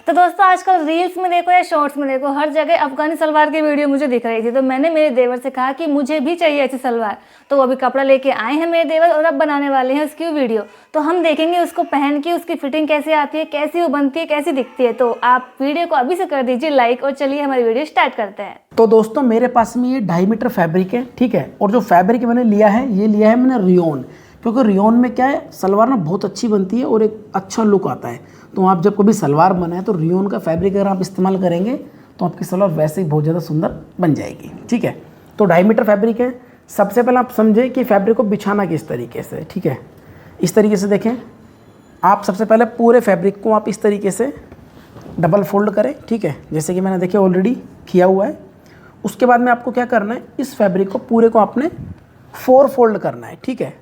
तो दोस्तों आजकल रील्स में देखो या शॉर्ट्स में देखो, हर जगह अफगानी सलवार की वीडियो मुझे दिख रही थी। तो मैंने मेरे देवर से कहा कि मुझे भी चाहिए ऐसी सलवार। तो वो अभी कपड़ा लेके आए हैं मेरे देवर और अब बनाने वाले हैं उसकी वीडियो। तो हम देखेंगे उसको पहन के उसकी फिटिंग कैसी आती है, कैसी वो बनती है, कैसी दिखती है। तो आप वीडियो को अभी से कर दीजिए लाइक और चलिए हमारी वीडियो स्टार्ट करते हैं। तो दोस्तों मेरे पास में ये 2.5 मीटर फैब्रिक है, ठीक है। और जो फैब्रिक मैंने लिया है ये लिया है मैंने रियोन, क्योंकि रियोन में क्या है, सलवार ना बहुत अच्छी बनती है और एक अच्छा लुक आता है। तो आप जब कभी सलवार बनाए तो रियोन का फैब्रिक अगर आप इस्तेमाल करेंगे तो आपकी सलवार वैसे ही बहुत ज़्यादा सुंदर बन जाएगी, ठीक है। तो 2.5 मीटर फैब्रिक है। सबसे पहले आप समझें कि फैब्रिक को बिछाना किस तरीके से, ठीक है। इस तरीके से देखें आप, सबसे पहले पूरे फैब्रिक को आप इस तरीके से डबल फोल्ड करें, ठीक है, जैसे कि मैंने देखिए ऑलरेडी किया हुआ है। उसके बाद में आपको क्या करना है, इस फैब्रिक को पूरे को आपने 4 फोल्ड करना है, ठीक है,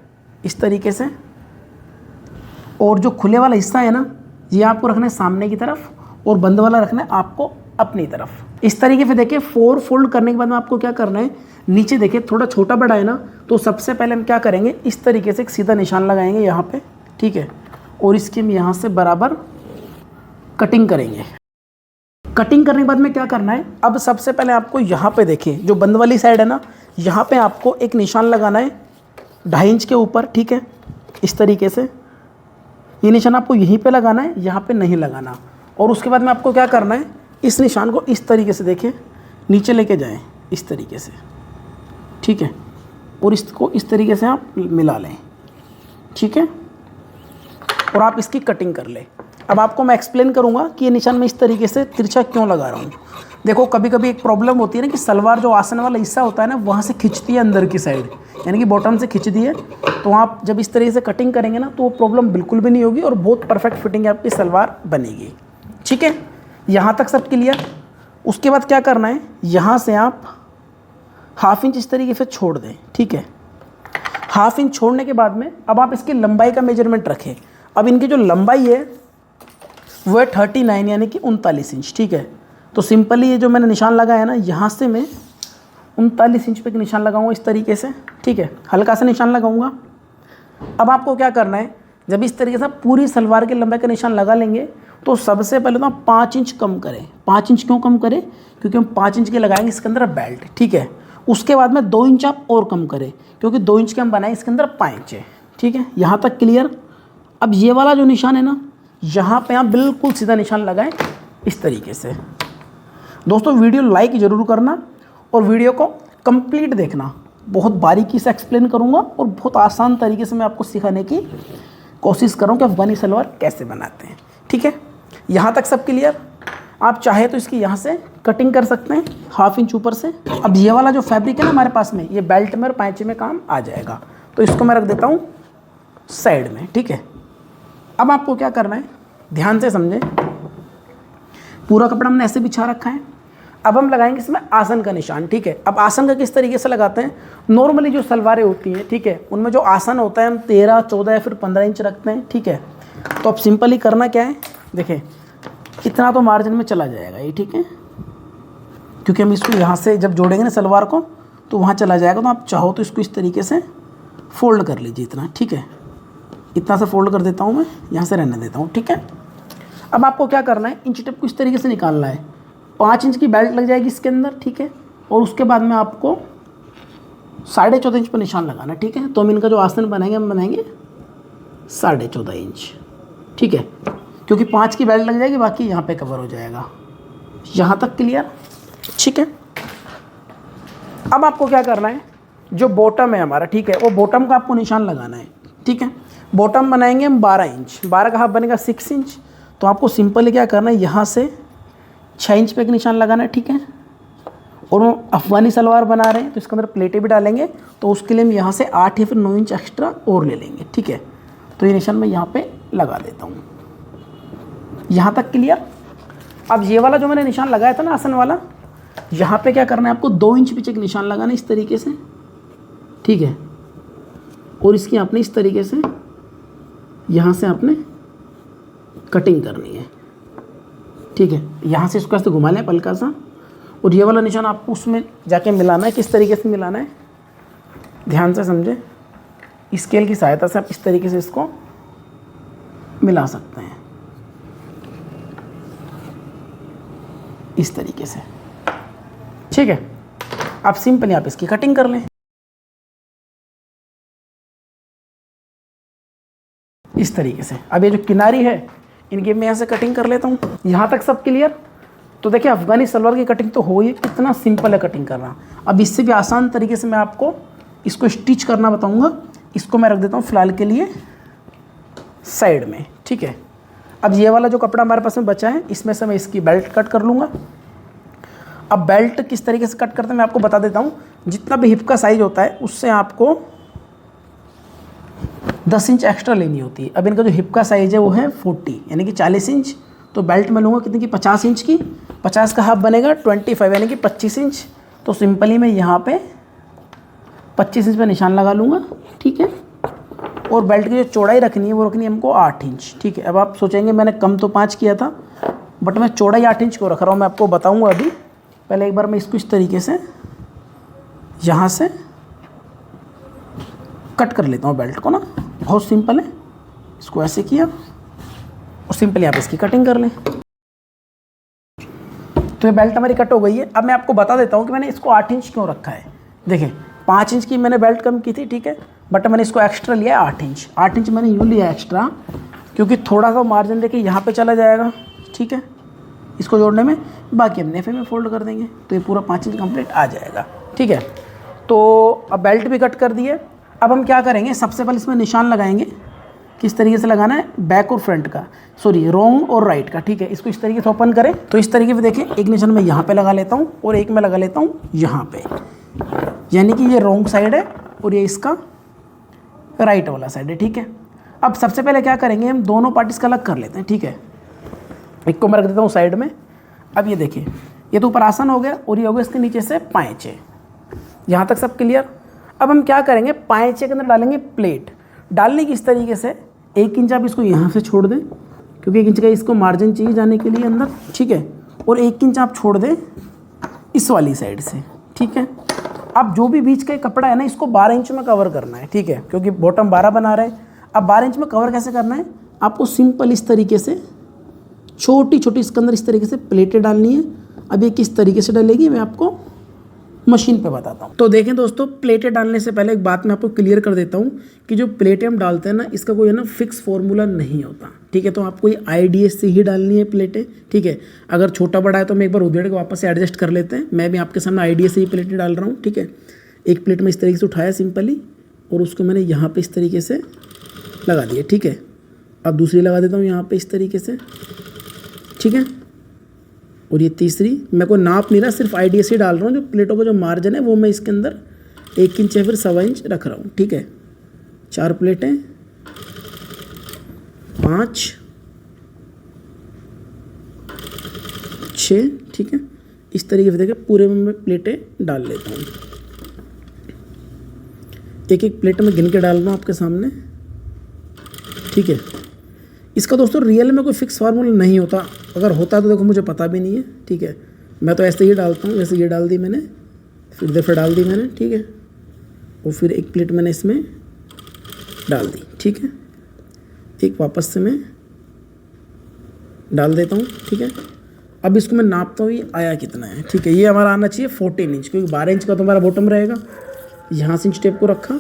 इस तरीके से। और जो खुले वाला हिस्सा है ना, ये आपको रखना है सामने की तरफ और बंद वाला रखना है आपको अपनी तरफ। इस तरीके से देखिए 4 फोल्ड करने के बाद में आपको क्या करना है, नीचे देखिए थोड़ा छोटा बड़ा है ना, तो सबसे पहले हम क्या करेंगे, इस तरीके से एक सीधा निशान लगाएंगे यहाँ पे, ठीक है। और इसकी हम यहाँ से बराबर कटिंग करेंगे। कटिंग करने के बाद में क्या करना है, अब सबसे पहले आपको यहाँ पे देखिए जो बंद वाली साइड है ना, यहाँ पे आपको एक निशान लगाना है 2.5 इंच के ऊपर, ठीक है। इस तरीके से ये निशान आपको यहीं पे लगाना है, यहाँ पे नहीं लगाना। और उसके बाद में आपको क्या करना है, इस निशान को इस तरीके से देखिए नीचे लेके जाएं, इस तरीके से, ठीक है। और इसको इस तरीके से आप मिला लें, ठीक है। और आप इसकी कटिंग कर लें। अब आपको मैं एक्सप्लेन करूंगा कि ये निशान मैं इस तरीके से तिरछा क्यों लगा रहा हूँ। देखो कभी कभी एक प्रॉब्लम होती है ना कि सलवार जो आसन वाला हिस्सा होता है ना, वहाँ से खिंचती है अंदर की साइड, यानी कि बॉटम से खिंचती है। तो आप जब इस तरीके से कटिंग करेंगे ना, तो वो प्रॉब्लम बिल्कुल भी नहीं होगी और बहुत परफेक्ट फिटिंग आपकी सलवार बनेगी, ठीक है। यहाँ तक सब क्लियर। उसके बाद क्या करना है, यहाँ से आप 1/2 इंच इस तरीके से छोड़ दें, ठीक है। 1/2 इंच छोड़ने के बाद में अब आप इसकी लंबाई का मेजरमेंट रखें। अब इनकी जो लंबाई है वो है 39 यानी कि 39 इंच, ठीक है। तो सिंपली ये जो मैंने निशान लगाया है ना, यहाँ से मैं 39 इंच पे एक निशान लगाऊंगा इस तरीके से, ठीक है, हल्का सा निशान लगाऊंगा। अब आपको क्या करना है, जब इस तरीके से पूरी सलवार की लंबाई का निशान लगा लेंगे तो सबसे पहले तो आप 5 इंच कम करें। 5 इंच क्यों कम करें, क्योंकि हम 5 इंच के लगाएंगे इसके अंदर बेल्ट, ठीक है। उसके बाद में 2 इंच आप और कम करें, क्योंकि 2 इंच के हम बनाए इसके अंदर 5 है, ठीक है। यहाँ तक क्लियर। अब ये वाला जो निशान है ना, यहाँ पे आप बिल्कुल सीधा निशान लगाएं इस तरीके से। दोस्तों वीडियो लाइक ज़रूर करना और वीडियो को कंप्लीट देखना। बहुत बारीकी से एक्सप्लेन करूँगा और बहुत आसान तरीके से मैं आपको सिखाने की कोशिश करूँ कि अफगानी सलवार कैसे बनाते हैं, ठीक है। यहाँ तक सब क्लियर। आप चाहे तो इसकी यहाँ से कटिंग कर सकते हैं 1/2 इंच ऊपर से। अब ये वाला जो फैब्रिक है ना हमारे पास में, ये बेल्ट में और पैंचे में काम आ जाएगा। तो इसको मैं रख देता हूँ साइड में, ठीक है। अब आपको क्या करना है, ध्यान से समझें। पूरा कपड़ा हमने ऐसे बिछा रखा है। अब हम लगाएंगे इसमें आसन का निशान, ठीक है। अब आसन का किस तरीके से लगाते हैं, नॉर्मली जो सलवारें होती हैं, ठीक है, उनमें जो आसन होता है हम 13, 14 या फिर 15 इंच रखते हैं, ठीक है। तो अब सिंपली करना क्या है, देखें इतना तो मार्जिन में चला जाएगा ये, ठीक है, क्योंकि हम इसको यहाँ से जब जोड़ेंगे ना सलवार को तो वहाँ चला जाएगा। तो आप चाहो तो इसको इस तरीके से फोल्ड कर लीजिए इतना, ठीक है। इतना से फोल्ड कर देता हूँ मैं, यहाँ से रहने देता हूँ, ठीक है। अब आपको क्या करना है, इंच टेप को इस तरीके से निकालना है। 5 इंच की बेल्ट लग जाएगी इसके अंदर, ठीक है। और उसके बाद में आपको 14.5 इंच पर निशान लगाना है, ठीक है। तो हम इनका जो आसन बनाएंगे हम बनाएंगे 14.5 इंच, ठीक है, क्योंकि 5 की बेल्ट लग जाएगी, बाकी यहाँ पे कवर हो जाएगा। यहाँ तक क्लियर, ठीक है। अब आपको क्या करना है, जो बॉटम है हमारा, ठीक है, वो बॉटम का आपको निशान लगाना है, ठीक है। बॉटम बनाएंगे हम 12 इंच, 12 का हाफ बनेगा 6 इंच। तो आपको सिंपली क्या करना है, यहाँ से 6 इंच पे एक निशान लगाना है, ठीक है। और वो अफगानी सलवार बना रहे हैं तो इसके अंदर प्लेटें भी डालेंगे, तो उसके लिए हम यहाँ से 8 या फिर 9 इंच एक्स्ट्रा और ले लेंगे, ठीक है। तो ये निशान मैं यहाँ पे लगा देता हूँ। यहाँ तक क्लियर। अब ये वाला जो मैंने निशान लगाया था ना आसन वाला, यहाँ पे क्या करना है आपको 2 इंच पीछे एक निशान लगाना है इस तरीके से, ठीक है। और इसकी आपने इस तरीके से यहाँ से आपने कटिंग करनी है, ठीक है। यहाँ से इसको ऐसे घुमा लें हल्का सा। और ये वाला निशान आपको उसमें जाके मिलाना है। किस तरीके से मिलाना है, ध्यान से समझे। स्केल की सहायता से आप इस तरीके से इसको मिला सकते हैं। इस तरीके से, ठीक है। अब सिंपली आप इसकी कटिंग कर लें इस तरीके से। अब ये जो किनारी है इनकी मैं यहाँ से कटिंग कर लेता हूँ। यहाँ तक सब क्लियर? तो देखिए अफगानी सलवार की कटिंग तो हो ही, कितना सिंपल है कटिंग करना। अब इससे भी आसान तरीके से मैं आपको इसको स्टिच करना बताऊँगा। इसको मैं रख देता हूँ फ़िलहाल के लिए साइड में, ठीक है। अब ये वाला जो कपड़ा हमारे पास में बचा है इसमें से मैं इसकी बेल्ट कट कर लूँगा। अब बेल्ट किस तरीके से कट करते हैं मैं आपको बता देता हूँ। जितना भी हिप का साइज़ होता है उससे आपको 10 इंच एक्स्ट्रा लेनी होती है। अब इनका जो हिप का साइज़ है वो है 40 यानी कि 40 इंच। तो बेल्ट मैं लूँगा कितनी की, 50 इंच की। 50 का हाफ बनेगा 25 यानी कि 25 इंच। तो सिंपली मैं यहाँ पे 25 इंच पे निशान लगा लूँगा, ठीक है। और बेल्ट की जो चौड़ाई रखनी है वो रखनी है हमको 8 इंच, ठीक है। अब आप सोचेंगे मैंने कम तो 5 किया था, बट मैं चौड़ाई 8 इंच क्यों रख रहा हूँ मैं आपको बताऊँगा अभी। पहले एक बार मैं इसको इस तरीके से यहाँ से कट कर लेता हूँ बेल्ट को ना, बहुत सिंपल है। इसको ऐसे किया और सिंपली आप इसकी कटिंग कर लें। तो ये बेल्ट हमारी कट हो गई है। अब मैं आपको बता देता हूँ कि मैंने इसको 8 इंच क्यों रखा है। देखिए 5 इंच की मैंने बेल्ट कम की थी, ठीक है, बट मैंने इसको एक्स्ट्रा लिया है 8 इंच। 8 इंच मैंने यूँ लिया एक्स्ट्रा क्योंकि थोड़ा सा मार्जिन देखिए यहाँ पे चला जाएगा, ठीक है, इसको जोड़ने में। बाकी हम नेफे में फोल्ड कर देंगे तो ये पूरा 5 इंच कंप्लीट आ जाएगा, ठीक है। तो अब बेल्ट भी कट कर दिए। अब हम क्या करेंगे, सबसे पहले इसमें निशान लगाएंगे। किस तरीके से लगाना है, बैक और फ्रंट का, सॉरी रॉन्ग और राइट का, ठीक है। इसको इस तरीके से ओपन करें तो इस तरीके से देखें, एक निशान मैं यहाँ पे लगा लेता हूँ और एक मैं लगा लेता हूँ यहाँ पे, यानी कि ये रॉन्ग साइड है और ये इसका राइट वाला साइड है, ठीक है। अब सबसे पहले क्या करेंगे, हम दोनों पार्ट इसका अलग कर लेते हैं, ठीक है। एक को मैं रख देता हूँ साइड में। अब ये देखिए ये तो ऊपर आसन हो गया और ये हो गया इसके नीचे से पाँचे। यहाँ तक सब क्लियर। अब हम क्या करेंगे, पाँचे के अंदर डालेंगे प्लेट। डालने की इस तरीके से 1 इंच आप इसको यहाँ से छोड़ दें क्योंकि 1 इंच का इसको मार्जिन चाहिए जाने के लिए अंदर, ठीक है। और 1 इंच आप छोड़ दें इस वाली साइड से, ठीक है। अब जो भी बीच का कपड़ा है ना इसको 12 इंच में कवर करना है, ठीक है, क्योंकि बॉटम 12 बना रहे हैं। अब 12 इंच में कवर कैसे करना है, आपको सिंपल इस तरीके से छोटी छोटी इसके अंदर इस तरीके से प्लेटें डालनी है। अब ये किस तरीके से डलेगी मैं आपको मशीन पे बताता हूँ। तो देखें दोस्तों, प्लेटें डालने से पहले एक बात मैं आपको क्लियर कर देता हूँ कि जो प्लेटें हम डालते हैं ना इसका कोई है ना फिक्स फॉर्मूला नहीं होता, ठीक है। तो आपको ये आइडिया से ही डालनी है प्लेटें, ठीक है। अगर छोटा बड़ा है तो मैं एक बार उधेड़ के वापस से एडजस्ट कर लेते हैं। मैं भी आपके सामने आइडिया से ही प्लेटें डाल रहा हूँ, ठीक है। एक प्लेट में इस तरीके से उठाया सिंपली और उसको मैंने यहाँ पर इस तरीके से लगा दिया, ठीक है। अब दूसरी लगा देता हूँ यहाँ पर इस तरीके से, ठीक है। और ये तीसरी मैं कोई नाप नहीं रहा, सिर्फ आइडिया से डाल रहा हूँ। जो प्लेटों का जो मार्जिन है वो मैं इसके अंदर 1 इंच या फिर 1.25 इंच रख रहा हूँ, ठीक है। 4 प्लेटें, 5, 6, ठीक है। इस तरीके से देखिए पूरे में मैं प्लेटें डाल लेता हूँ। एक एक प्लेट में गिन के डाल रहा हूँ आपके सामने, ठीक है। इसका दोस्तों रियल में कोई फिक्स फार्मूला नहीं होता, अगर होता तो देखो मुझे पता भी नहीं है, ठीक है। मैं तो ऐसे ही डालता हूँ, जैसे ये डाल दी मैंने, फिर दफ़े डाल दी मैंने, ठीक है। और फिर एक प्लेट मैंने इसमें डाल दी, ठीक है। एक वापस से मैं डाल देता हूँ, ठीक है। अब इसको मैं नापता हूँ ये आया कितना है, ठीक है। ये हमारा आना चाहिए 14 इंच, क्योंकि 12 इंच का तो हमारा बॉटम रहेगा। यहाँ से इंच टेप को रखा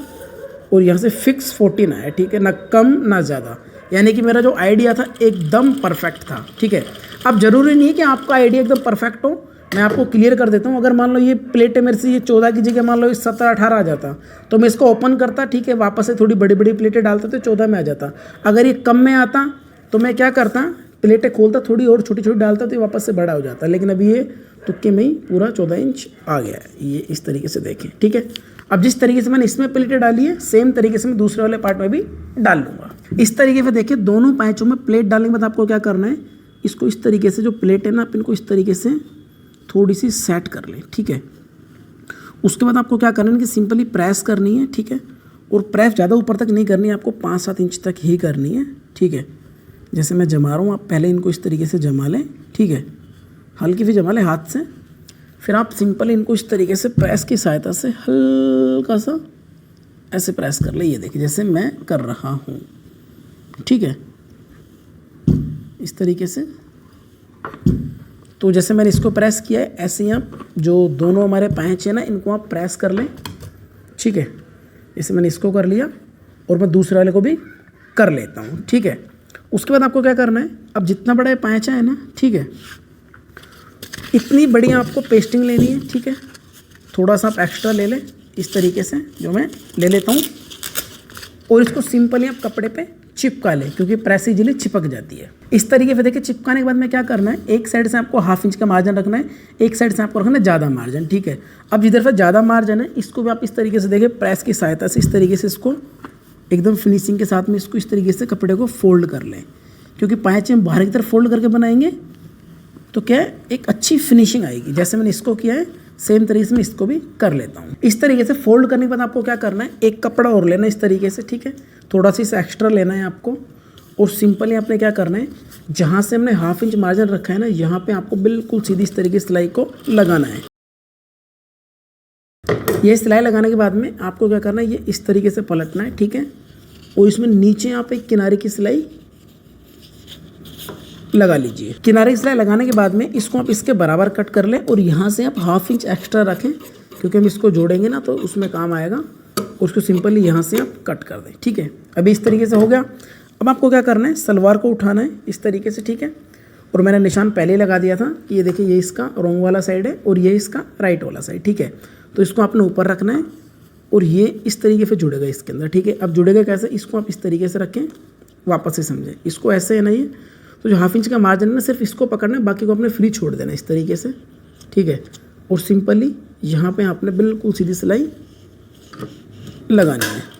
और यहाँ से फिक्स 14 आया, ठीक है, ना कम ना ज़्यादा। यानी कि मेरा जो आइडिया था एकदम परफेक्ट था, ठीक है। अब ज़रूरी नहीं है कि आपका आइडिया एकदम परफेक्ट हो, मैं आपको क्लियर कर देता हूँ। अगर मान लो ये प्लेटें मेरे से ये 14 की जगह मान लो ये 17-18 आ जाता तो मैं इसको ओपन करता, ठीक है, वापस से थोड़ी बड़ी बड़ी प्लेटें डालता तो 14 में आ जाता। अगर ये कम में आता तो मैं क्या करता, प्लेटें खोलता थोड़ी और छोटी छोटी डालता तो ये वापस से बड़ा हो जाता। लेकिन अभी ये तुक्के में ही पूरा 14 इंच आ गया है, ये इस तरीके से देखें, ठीक है। अब जिस तरीके से मैंने इसमें प्लेटें डाली है सेम तरीके से मैं दूसरे वाले पार्ट में भी डाल लूँगा। इस तरीके से देखिए दोनों पैचों में प्लेट डालने के बाद आपको क्या करना है, इसको इस तरीके से जो प्लेट है ना आप इनको इस तरीके से थोड़ी सी सेट कर लें, ठीक है। उसके बाद आपको क्या करना है कि सिंपली प्रेस करनी है, ठीक है। और प्रेस ज़्यादा ऊपर तक नहीं करनी है, आपको 5-7 इंच तक ही करनी है, ठीक है। जैसे मैं जमा रहा हूँ, आप पहले इनको इस तरीके से जमा लें, ठीक है, हल्की सी जमा लें हाथ से। फिर आप सिंपल इनको इस तरीके से प्रेस की सहायता से हल्का सा ऐसे प्रेस कर ले, ये देखिए जैसे मैं कर रहा हूँ, ठीक है, इस तरीके से। तो जैसे मैंने इसको प्रेस किया है, ऐसे ही आप जो दोनों हमारे पैच है ना, इनको आप प्रेस कर लें, ठीक है। जैसे मैंने इसको कर लिया और मैं दूसरे वाले को भी कर लेता हूँ, ठीक है। उसके बाद आपको क्या करना है, अब जितना बड़ा ये पैंचा है ना, ठीक है, इतनी बड़ी आपको पेस्टिंग लेनी है, ठीक है। थोड़ा सा आप एक्स्ट्रा ले लें इस तरीके से, जो मैं ले लेता हूँ, और इसको सिंपली आप कपड़े पे चिपका लें, क्योंकि प्रेस इजीली चिपक जाती है। इस तरीके से देखिए चिपकाने के बाद में क्या करना है, एक साइड से आपको 1/2 इंच का मार्जिन रखना है, एक साइड से आपको रखना है ज़्यादा मार्जिन, ठीक है। अब जिधर से ज़्यादा मार्जिन है, इसको भी आप इस तरीके से देखिए, प्रेस की सहायता से इस तरीके से इसको एकदम फिनिशिंग के साथ में इसको इस तरीके से कपड़े को फोल्ड कर लें, क्योंकि पैच हम बाहर की तरफ फोल्ड करके बनाएंगे तो क्या है, एक अच्छी फिनिशिंग आएगी। जैसे मैंने इसको किया है, सेम तरीके से मैं इसको भी कर लेता हूँ। इस तरीके से फोल्ड करने के बाद आपको क्या करना है, एक कपड़ा और लेना है इस तरीके से, ठीक है। थोड़ा सा इसे एक्स्ट्रा लेना है आपको, और सिंपली आपने क्या करना है, जहाँ से हमने 1/2 इंच मार्जिन रखा है ना, यहाँ पे आपको बिल्कुल सीधी इस तरीके से सिलाई को लगाना है। ये सिलाई लगाने के बाद में आपको क्या करना है, ये इस तरीके से पलटना है, ठीक है। और इसमें नीचे आप एक किनारे की सिलाई लगा लीजिए। किनारे की सिलाई लगाने के बाद में इसको आप इसके बराबर कट कर लें, और यहाँ से आप 1/2 इंच एक्स्ट्रा रखें, क्योंकि हम इसको जोड़ेंगे ना तो उसमें काम आएगा। उसको सिंपली यहाँ से आप कट कर दें, ठीक है। अभी इस तरीके से हो गया। अब आपको क्या करना है, सलवार को उठाना है इस तरीके से, ठीक है। और मैंने निशान पहले ही लगा दिया था कि ये देखिए, ये इसका रॉन्ग वाला साइड है और ये इसका राइट वाला साइड, ठीक है। तो इसको आपने ऊपर रखना है और ये इस तरीके से जुड़ेगा इसके अंदर, ठीक है। अब जुड़ेगा कैसे, इसको आप इस तरीके से रखें, वापस से समझें, इसको ऐसे है ना, ये तो जो 1/2 इंच का मार्जिन है ना, सिर्फ इसको पकड़ना है, बाकी को आपने फ्री छोड़ देना इस तरीके से, ठीक है। और सिंपली यहाँ पे आपने बिल्कुल सीधी सिलाई लगानी है।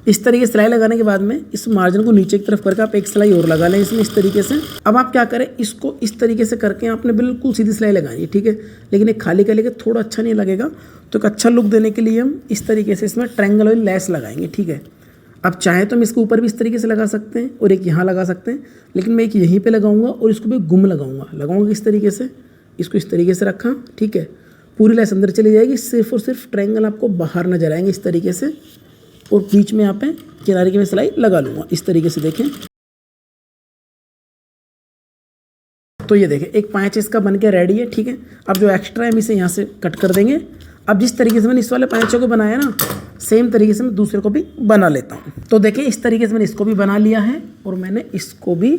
इस तरीके से सिलाई लगाने के बाद में इस मार्जिन को नीचे की तरफ करके आप एक सिलाई और लगा लें इसमें इस तरीके से। अब आप क्या करें, इसको इस तरीके से करके आपने बिल्कुल सीधी सिलाई लगानी है, ठीक है। लेकिन एक खाली का लेके थोड़ा अच्छा नहीं लगेगा, तो एक अच्छा लुक देने के लिए हम इस तरीके से इसमें ट्रायंगल वाली लेस लगाएंगे, ठीक है। अब चाहे तो हम इसके ऊपर भी इस तरीके से लगा सकते हैं और एक यहाँ लगा सकते हैं, लेकिन मैं एक यहीं पर लगाऊंगा और इसको भी गुम लगाऊंगा इस तरीके से। इसको इस तरीके से रखा, ठीक है। पूरी लेस अंदर चली जाएगी, सिर्फ और सिर्फ ट्रायंगल आपको बाहर नजर आएंगे इस तरीके से, और बीच में यहाँ पे किनारे की मैं सिलाई लगा लूँगा इस तरीके से, देखें। तो ये देखें, एक पैच इसका बन के रेडी है, ठीक है। अब जो एक्स्ट्रा है हम इसे यहाँ से कट कर देंगे। अब जिस तरीके से मैंने इस वाले पैचों को बनाया ना, सेम तरीके से मैं दूसरे को भी बना लेता हूँ। तो देखें, इस तरीके से मैंने इसको भी बना लिया है और मैंने इसको भी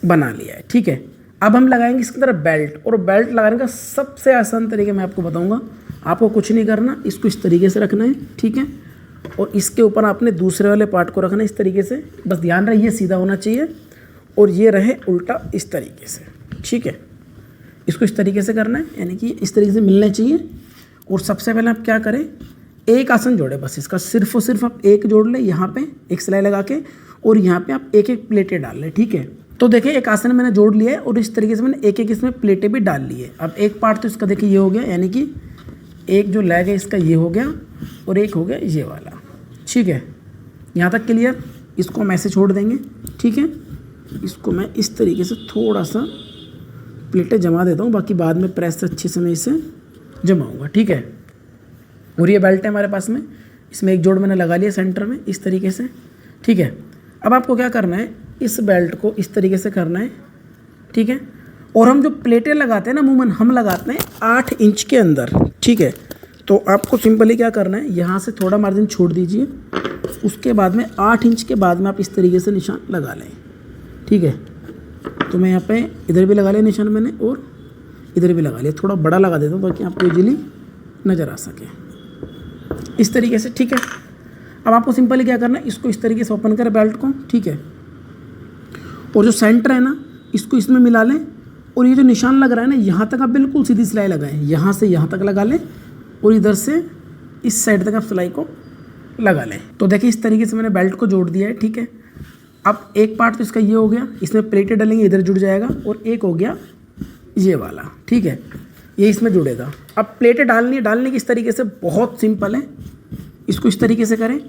बना लिया है, ठीक है। अब हम लगाएंगे इसके अंदर बेल्ट, और बेल्ट लगाने का सबसे आसान तरीका मैं आपको बताऊँगा। आपको कुछ नहीं करना, इसको इस तरीके से रखना है, ठीक है। और इसके ऊपर आपने दूसरे वाले पार्ट को रखना है इस तरीके से। बस ध्यान रहे ये सीधा होना चाहिए और ये रहे उल्टा इस तरीके से, ठीक है। इसको इस तरीके से करना है, यानी कि इस तरीके से मिलना चाहिए। और सबसे पहले आप क्या करें, एक आसन जोड़े, बस इसका सिर्फ और सिर्फ आप एक जोड़ लें यहाँ पे एक सिलाई लगा के, और यहाँ पे आप एक एक प्लेटें डाल लें, ठीक है। तो देखिए, एक आसन मैंने जोड़ लिया है और इस तरीके से मैंने एक एक इसमें प्लेटें भी डाल ली है। अब एक पार्ट तो इसका देखिए ये हो गया, यानी कि एक जो लेग है इसका ये हो गया और एक हो गया ये वाला, ठीक है। यहाँ तक क्लियर। इसको हम ऐसे छोड़ देंगे, ठीक है। इसको मैं इस तरीके से थोड़ा सा प्लेटें जमा देता हूँ, बाकी बाद में प्रेस से अच्छे से मैं इसे जमाऊँगा, ठीक है। और ये बेल्ट है हमारे पास में, इसमें एक जोड़ मैंने लगा लिया सेंटर में इस तरीके से, ठीक है। अब आपको क्या करना है, इस बेल्ट को इस तरीके से करना है, ठीक है। और हम जो प्लेटें लगाते हैं ना अमूमन, हम लगाते हैं 8 इंच के अंदर, ठीक है। तो आपको सिंपली क्या करना है, यहाँ से थोड़ा मार्जिन छोड़ दीजिए, उसके बाद में 8 इंच के बाद में आप इस तरीके से निशान लगा लें, ठीक है। तो मैं यहाँ पे इधर भी लगा लिया निशान मैंने, और इधर भी लगा लिया। थोड़ा बड़ा लगा देता हूँ ताकि आपको इजीली नज़र आ सके इस तरीके से, ठीक है। अब आपको सिंपली क्या करना है, इसको इस तरीके से ओपन करें बेल्ट को, ठीक है। और जो सेंटर है ना, इसको इसमें मिला लें, और ये जो निशान लग रहा है ना, यहाँ तक आप बिल्कुल सीधी सिलाई लगाएं, यहाँ से यहाँ तक लगा लें, और इधर से इस साइड तक आप सिलाई को लगा लें। तो देखिए, इस तरीके से मैंने बेल्ट को जोड़ दिया है, ठीक है। अब एक पार्ट तो इसका ये हो गया, इसमें प्लेटें डालेंगे, इधर जुड़ जाएगा, और एक हो गया ये वाला, ठीक है। ये इसमें जुड़ेगा। अब प्लेटें डालने की इस तरीके से बहुत सिंपल है, इसको इस तरीके से करें।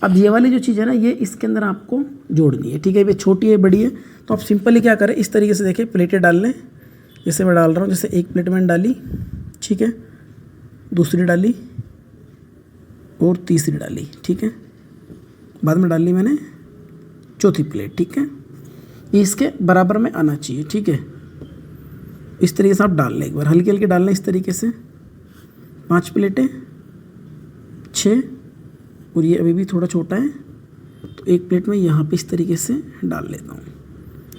अब ये वाली जो चीज़ है ना, ये इसके अंदर आपको जोड़नी है, ठीक है। ये छोटी है बड़ी है, तो आप सिंपली क्या करें, इस तरीके से देखिए प्लेटें डाल लें। जैसे मैं डाल रहा हूँ, जैसे एक प्लेट मैंने डाली, ठीक है, दूसरी डाली और तीसरी डाली, ठीक है। बाद में डाल ली मैंने चौथी प्लेट, ठीक है। ये इसके बराबर में आना चाहिए, ठीक है। इस तरीके से आप डाल लें, एक बार हल्के हल्के डालना इस तरीके से। 5 प्लेटें, 6, और ये अभी भी थोड़ा छोटा है तो एक प्लेट में यहाँ पे इस तरीके से डाल लेता हूँ,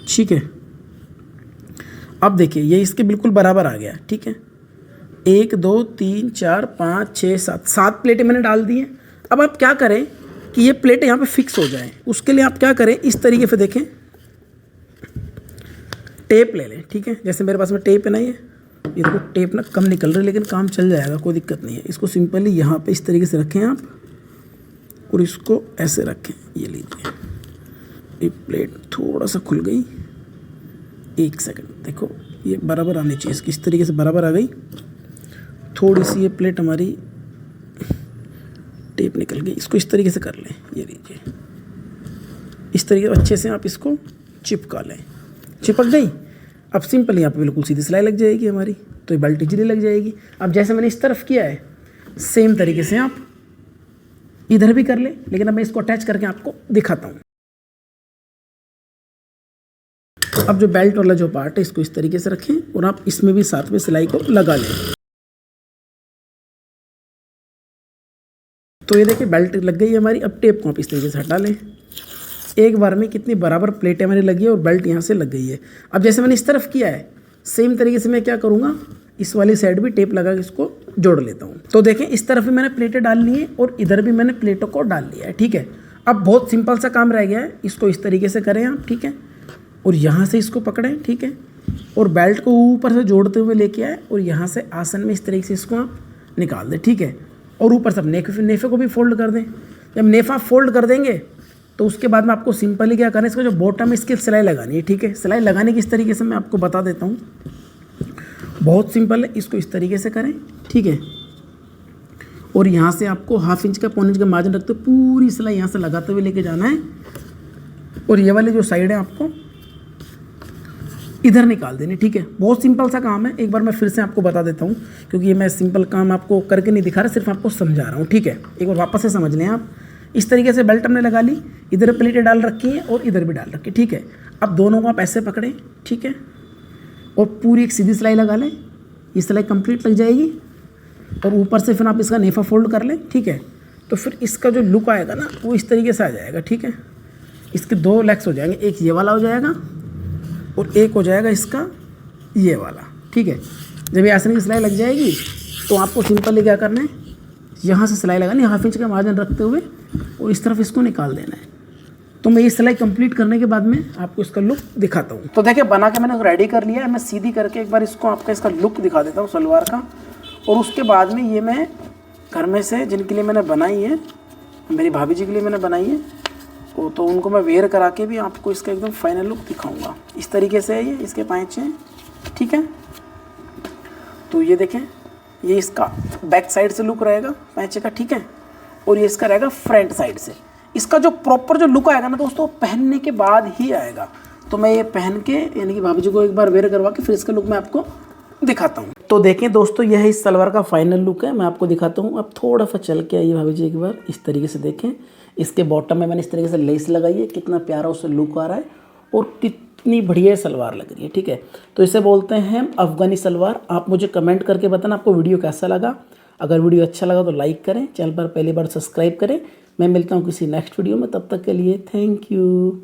ठीक है। अब देखिए ये इसके बिल्कुल बराबर आ गया, ठीक है। 1 2 3 4 5 6 7 प्लेटें मैंने डाल दी हैं। अब आप क्या करें कि ये प्लेटें यहाँ पे फिक्स हो जाएं, उसके लिए आप क्या करें, इस तरीके से देखें, टेप ले लें, ठीक है। जैसे मेरे पास में टेप है ना, ये देखो टेप ना कम निकल रही, लेकिन काम चल जाएगा, कोई दिक्कत नहीं है। इसको सिंपली यहाँ पे इस तरीके से रखें आप, और इसको ऐसे रखें। ये लीजिए, ये प्लेट थोड़ा सा खुल गई, 1 सेकंड, देखो ये बराबर आनी चाहिए इसकी, इस तरीके से बराबर आ गई। थोड़ी सी ये प्लेट हमारी टेप निकल गई, इसको इस तरीके से कर लें। ये लीजिए, इस तरीके से अच्छे से आप इसको चिपका लें। चिपक गई। अब सिंपल यहाँ पे बिल्कुल सीधी सिलाई लग जाएगी हमारी, तो ये बेल्ट इजीली लग जाएगी। अब जैसे मैंने इस तरफ किया है, सेम तरीके से आप इधर भी कर ले, लेकिन अब मैं इसको अटैच करके आपको दिखाता हूँ। अब जो बेल्ट वाला जो पार्ट है, इसको इस तरीके से रखें और आप इसमें भी साथ में सिलाई को लगा लें। तो ये देखिए बेल्ट लग गई है हमारी। अब टेप को आप इस तरीके से हटा लें। एक बार में कितनी बराबर प्लेटें हमारी लगी है और बेल्ट यहाँ से लग गई है। अब जैसे मैंने इस तरफ किया है, सेम तरीके से मैं क्या करूँगा, इस वाली साइड भी टेप लगा के इसको जोड़ लेता हूँ। तो देखें इस तरफ भी मैंने प्लेटें डाल ली हैं और इधर भी मैंने प्लेटों को डाल लिया है, ठीक है। अब बहुत सिंपल सा काम रह गया है, इसको इस तरीके से करें आप, ठीक है, और यहाँ से इसको पकड़ें, ठीक है, और बेल्ट को ऊपर से जोड़ते हुए लेके आए और यहाँ से आसन में इस तरीके से इसको आप निकाल दें, ठीक है। और ऊपर से नेफे को भी फोल्ड कर दें। जब नेफा फोल्ड कर देंगे तो उसके बाद में आपको सिंपली क्या करना है, इसका जो बॉटम है इसकी सिलाई लगानी है, ठीक है। सिलाई लगाने की इस तरीके से मैं आपको बता देता हूँ, बहुत सिंपल है। इसको इस तरीके से करें, ठीक है, और यहाँ से आपको 1/2 इंच का 1 इंच का मार्जिन रखते हुए पूरी सिलाई यहाँ से लगाते हुए लेके जाना है। और ये वाली जो साइड है आपको इधर निकाल देनी, ठीक है। बहुत सिंपल सा काम है, एक बार मैं फिर से आपको बता देता हूँ, क्योंकि ये मैं सिंपल काम आपको करके नहीं दिखा रहा, सिर्फ आपको समझा रहा हूँ, ठीक है। एक बार वापस से समझ लें आप। इस तरीके से बेल्ट हमने लगा ली, इधर प्लेटें डाल रखी हैं और इधर भी डाल रखी है, ठीक है। अब दोनों को आप ऐसे पकड़ें, ठीक है, और पूरी एक सीधी सिलाई लगा लें। ये सिलाई कंप्लीट लग जाएगी और ऊपर से फिर आप इसका नेफा फोल्ड कर लें, ठीक है। तो फिर इसका जो लुक आएगा ना, वो इस तरीके से आ जाएगा, ठीक है। इसके 2 लेग्स हो जाएंगे, एक ये वाला हो जाएगा और एक हो जाएगा इसका ये वाला, ठीक है। जब ये आसन की सिलाई लग जाएगी तो आपको सिंपली क्या करना है, यहाँ से सिलाई लगानी, 1/2 इंच का मार्जिन रखते हुए और इस तरफ इसको निकाल देना है। तो मैं ये सिलाई कंप्लीट करने के बाद में आपको इसका लुक दिखाता हूँ। तो देखिए बना के मैंने रेडी कर लिया है। मैं सीधी करके एक बार इसको आपका इसका लुक दिखा देता हूँ सलवार का। और उसके बाद में ये मैं घर में से जिनके लिए मैंने बनाई है, मेरी भाभी जी के लिए मैंने बनाई है, तो उनको मैं वेयर करा के भी आपको इसका एकदम फाइनल लुक दिखाऊंगा। इस तरीके से है ये, इसके पैंचे हैं, ठीक है। तो ये देखें, ये इसका बैक साइड से लुक रहेगा पैंचे का, ठीक है, और ये इसका रहेगा फ्रंट साइड से। इसका जो प्रॉपर जो लुक आएगा ना दोस्तों, पहनने के बाद ही आएगा। तो मैं ये पहन के यानी कि भाभी जी को एक बार वेयर करवा के फिर इसका लुक मैं आपको दिखाता हूँ। तो देखें दोस्तों, यह इस सलवार का फाइनल लुक है, मैं आपको दिखाता हूँ। अब थोड़ा सा चल के आइए भाभी जी एक बार, इस तरीके से देखें। इसके बॉटम में मैंने इस तरीके से लेस लगाई है, कितना प्यारा उससे लुक आ रहा है और कितनी बढ़िया सलवार लग रही है, ठीक है। तो इसे बोलते हैं अफगानी सलवार। आप मुझे कमेंट करके बताना आपको वीडियो कैसा लगा। अगर वीडियो अच्छा लगा तो लाइक करें, चैनल पर पहली बार सब्सक्राइब करें। मैं मिलता हूँ किसी नेक्स्ट वीडियो में, तब तक के लिए थैंक यू।